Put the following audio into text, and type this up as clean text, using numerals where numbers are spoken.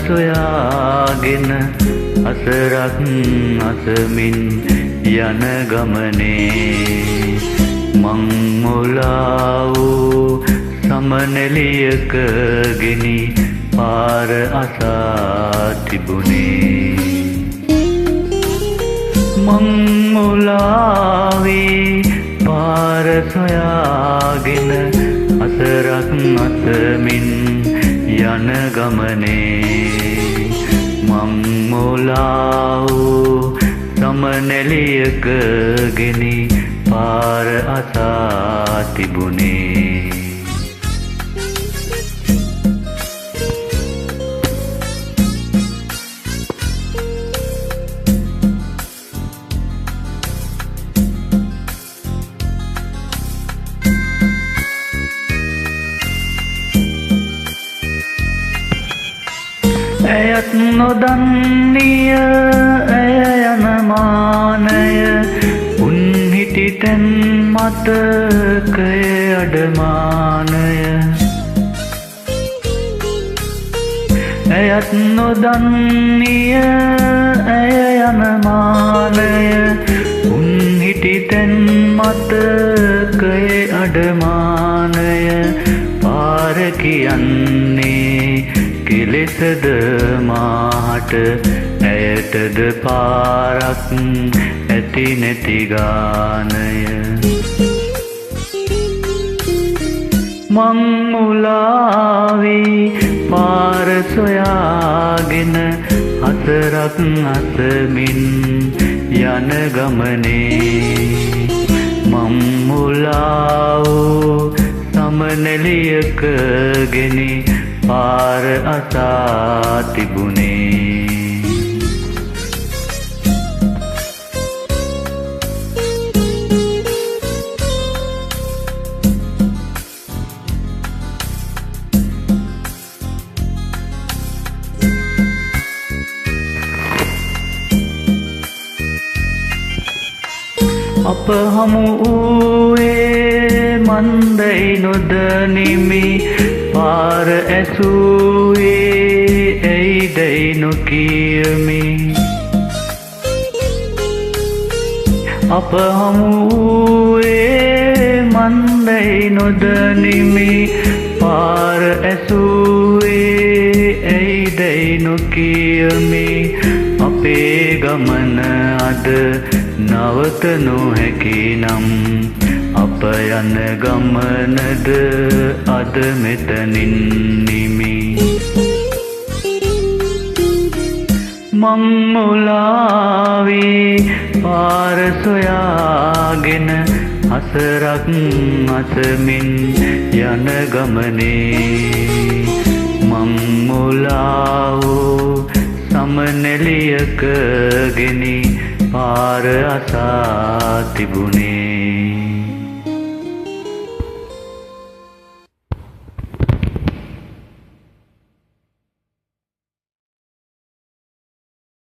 සොයාගෙන අසරක් අසමින් යන ගමනේ මං මුලා වූ සමනැලියක ගෙනි පාර අසා තිබුණේ මං මුලා වී පාර සොයාගෙන අසරක් අසමින් යන ගමනේ මං මුලා වූ සමනැලියක ගෙනි පාර අසා තිබුණේ ඇයත් නොදන්නිය ඇය යන මානය උන් හිටි තැන් මතකය අඩමානය ඇයත් නොදන්නිය ඇය යන මානය උන් හිටි තැන් මතකය අඩමානය පාර කියන්නේ කෙලෙසද මාහට ඇයටද පාරක් ඇති නැති ගානය මං මුලා වී පාර සොයාගෙන අසරක් අසමින් යන ගමනේ මං මුලා වූ සමනැලියක ගෙනි පාර අසා තිබුණේ අප හමු වූයේ මන්දයි නොදනිමි පාර ඇසුවේ ඇයිදයි නොකියමි අප හමු වූයේ මන්දයි නොදනිමි පාර ඇසුවේ ඇයිදයි නොකියමි අපේ ගමන අද නවත නොහැකි නම් අප යන ගමනද අද මෙතනින් නිමි මං මුලා වී පාර සොයාගෙන අසරක් අසමින් යන ගමනේ මං මුලා වූ සමනැලියක ගෙනි පාර අසා තිබුණේ